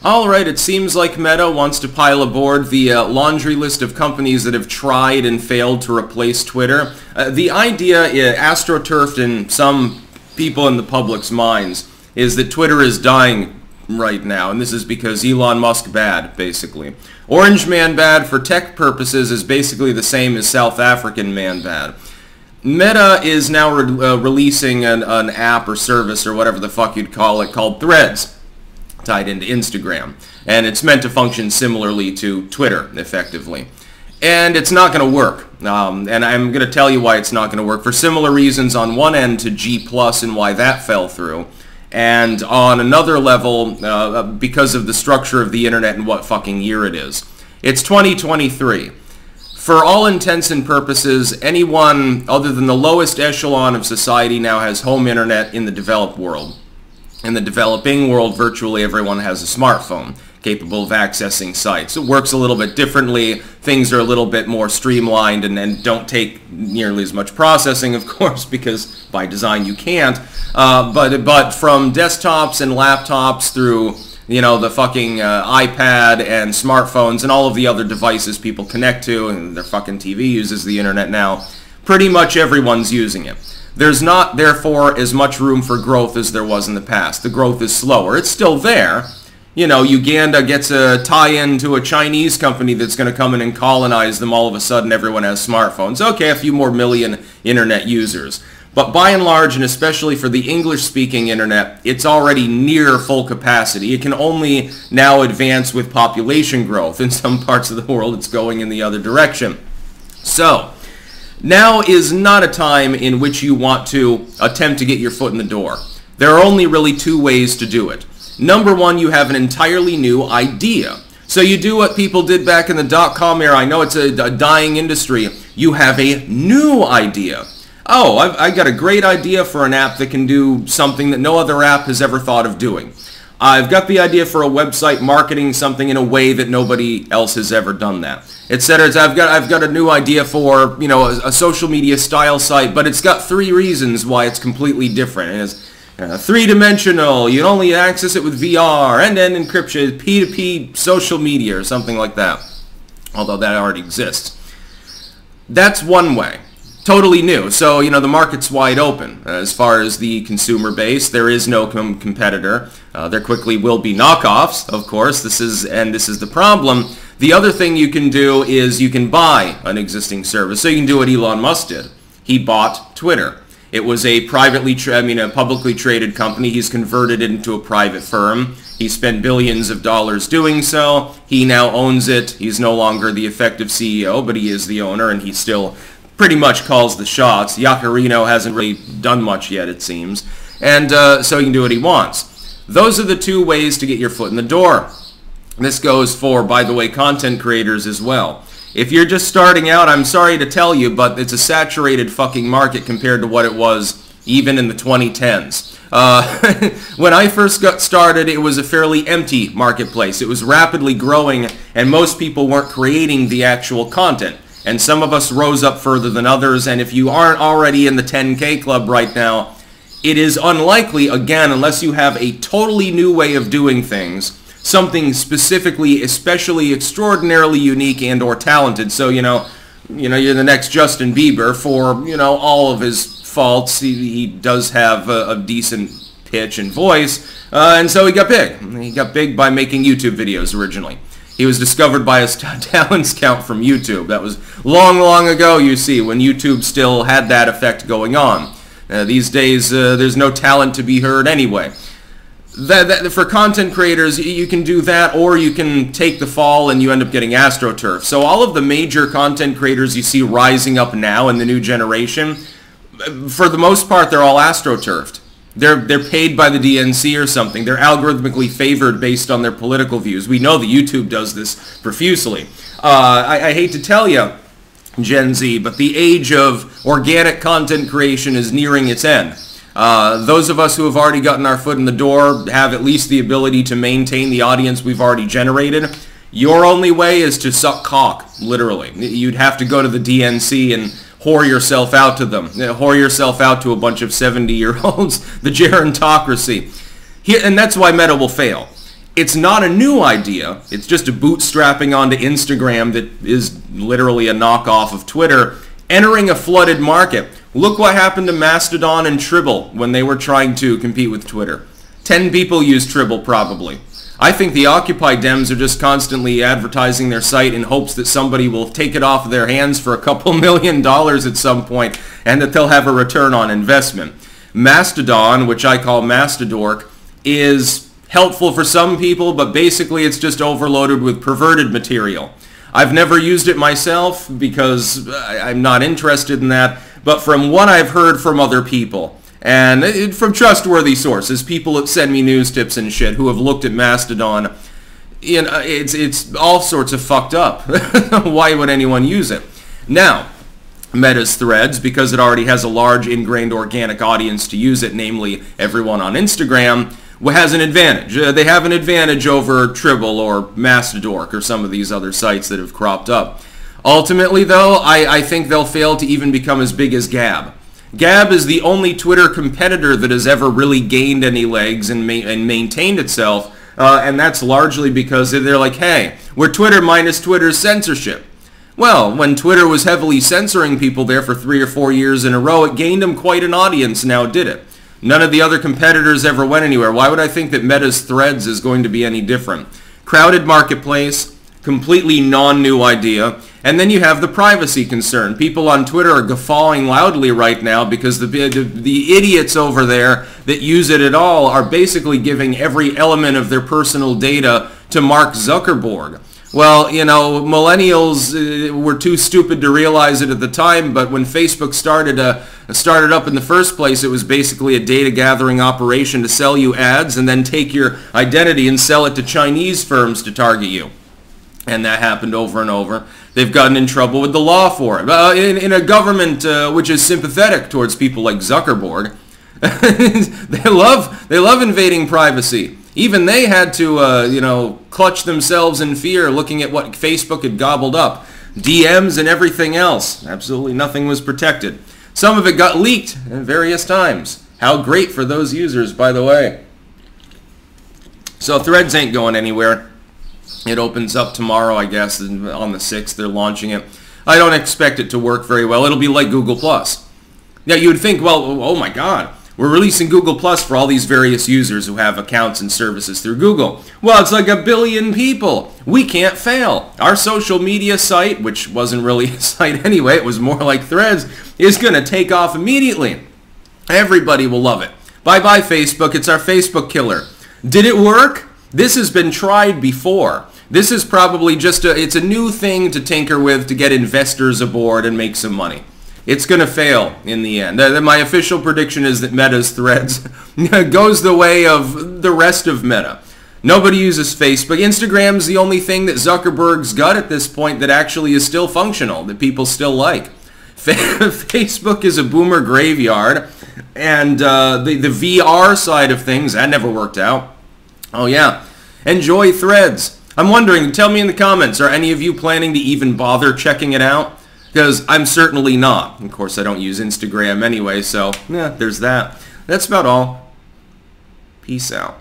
Alright, it seems like Meta wants to pile aboard the laundry list of companies that have tried and failed to replace Twitter. The idea, Astroturf in some people in the public's minds, is that Twitter is dying right now, and this is because Elon Musk bad, basically. Orange man bad for tech purposes is basically the same as South African man bad. Meta is now releasing an app or service or whatever the fuck you'd call it called Threads, tied into Instagram, and it's meant to function similarly to Twitter, effectively. And it's not going to work, and I'm going to tell you why it's not going to work for similar reasons on one end to G+, and why that fell through, and on another level, because of the structure of the internet and what fucking year it is. It's 2023. For all intents and purposes, anyone other than the lowest echelon of society now has home internet in the developed world. In the developing world, virtually everyone has a smartphone capable of accessing sites. It works a little bit differently. Things are a little bit more streamlined and don't take nearly as much processing, of course, because by design you can't. But from desktops and laptops through, you know, the fucking iPad and smartphones and all of the other devices people connect to, and their fucking TV uses the internet now, pretty much everyone's using it. There's not, therefore, as much room for growth as there was in the past. The growth is slower. It's still there. You know, Uganda gets a tie-in to a Chinese company that's going to come in and colonize them. All of a sudden, everyone has smartphones. Okay, a few more million internet users. But by and large, and especially for the English-speaking internet, it's already near full capacity. It can only now advance with population growth. In some parts of the world, it's going in the other direction. So, now is not a time in which you want to attempt to get your foot in the door. There are only really two ways to do it. Number one, you have an entirely new idea. So you do what people did back in the dot-com era. I know it's a dying industry. You have a new idea. Oh, I've got a great idea for an app that can do something that no other app has ever thought of doing. I've got the idea for a website marketing something in a way that nobody else has ever done that, etc. I've got a new idea for, you know, a social media style site, but it's got three reasons why it's completely different. And it's three-dimensional, you can only access it with VR, end-to-end encryption, P2P social media, or something like that. Although that already exists. That's one way. Totally new. So, you know, the market's wide open. As far as the consumer base, there is no competitor. There quickly will be knockoffs, of course. This is the problem. The other thing you can do is you can buy an existing service. So you can do what Elon Musk did. He bought Twitter. It was a publicly traded company. He's converted it into a private firm. He spent billions of dollars doing so. He now owns it. He's no longer the effective CEO, but he is the owner, and he still pretty much calls the shots. Yacarino hasn't really done much yet, it seems. And so he can do what he wants. Those are the two ways to get your foot in the door. This goes for, by the way, content creators as well. If you're just starting out, I'm sorry to tell you, but it's a saturated fucking market compared to what it was even in the 2010s. When I first got started, it was a fairly empty marketplace. It was rapidly growing, and most people weren't creating the actual content. And some of us rose up further than others, and if you aren't already in the 10K club right now, it is unlikely, again, unless you have a totally new way of doing things, something specifically, especially extraordinarily unique and or talented. So, you know, you're the next Justin Bieber for, you know, all of his faults. He does have a decent pitch and voice, and so he got big. He got big by making YouTube videos originally. He was discovered by his talent scout from YouTube. That was long, long ago, you see, when YouTube still had that effect going on. These days, there's no talent to be heard anyway. For content creators, you can do that, or you can take the fall and you end up getting Astroturf. So all of the major content creators you see rising up now in the new generation, for the most part, they're all Astroturfed. They're paid by the DNC or something. They're algorithmically favored based on their political views. We know that YouTube does this profusely. I hate to tell you, Gen Z, but the age of organic content creation is nearing its end. Those of us who have already gotten our foot in the door have at least the ability to maintain the audience we've already generated. Your only way is to suck cock, literally. You'd have to go to the DNC and whore yourself out to them. Whore yourself out to a bunch of 70-year-olds. The gerontocracy. And that's why Meta will fail. It's not a new idea. It's just a bootstrapping onto Instagram that is literally a knockoff of Twitter, entering a flooded market. Look what happened to Mastodon and Tribble when they were trying to compete with Twitter. 10 people use Tribble probably. I think the Occupy Dems are just constantly advertising their site in hopes that somebody will take it off of their hands for a couple $1 million at some point and that they'll have a return on investment. Mastodon, which I call Mastodork, is helpful for some people, but basically it's just overloaded with perverted material. I've never used it myself because I'm not interested in that, but from what I've heard from other people, and from trustworthy sources, people that send me news tips and shit who have looked at Mastodon, it's all sorts of fucked up. Why would anyone use it? Now, Meta's Threads, because it already has a large ingrained organic audience to use it, namely everyone on Instagram, has an advantage. They have an advantage over Tribble or Mastodork or some of these other sites that have cropped up. Ultimately, though, I think they'll fail to even become as big as Gab. Gab is the only Twitter competitor that has ever really gained any legs and maintained itself, and that's largely because they're like, hey, we're Twitter minus Twitter's censorship. Well, when Twitter was heavily censoring people there for 3 or 4 years in a row, it gained them quite an audience now, did it? None of the other competitors ever went anywhere. Why would I think that Meta's Threads is going to be any different? Crowded marketplace, completely non-new idea. And then you have the privacy concern. People on Twitter are guffawing loudly right now because the idiots over there that use it at all are basically giving every element of their personal data to Mark Zuckerberg. Well, you know, millennials were too stupid to realize it at the time, but when Facebook started up in the first place, it was basically a data gathering operation to sell you ads and then take your identity and sell it to Chinese firms to target you. And that happened over and over. They've gotten in trouble with the law for it. In a government which is sympathetic towards people like Zuckerberg, they love invading privacy. Even they had to, clutch themselves in fear looking at what Facebook had gobbled up. DMs and everything else. Absolutely nothing was protected. Some of it got leaked at various times. How great for those users, by the way. So Threads ain't going anywhere. It opens up tomorrow, I guess, on the 6th. They're launching it. I don't expect it to work very well. It'll be like Google+. Now, you would think, well, oh my God, we're releasing Google Plus for all these various users who have accounts and services through Google. Well, it's like 1 billion people. We can't fail. Our social media site, which wasn't really a site anyway, it was more like Threads, is going to take off immediately. Everybody will love it. Bye-bye, Facebook. It's our Facebook killer. Did it work? This has been tried before. This is probably just it's a new thing to tinker with to get investors aboard and make some money. It's going to fail in the end. My official prediction is that Meta's Threads goes the way of the rest of Meta. Nobody uses Facebook. Instagram's the only thing that Zuckerberg's got at this point that actually is still functional, that people still like. Facebook is a boomer graveyard, and the VR side of things, that never worked out. Oh yeah, enjoy Threads. I'm wondering, tell me in the comments, are any of you planning to even bother checking it out? Because I'm certainly not. Of course, I don't use Instagram anyway, so yeah, there's that. That's about all. Peace out.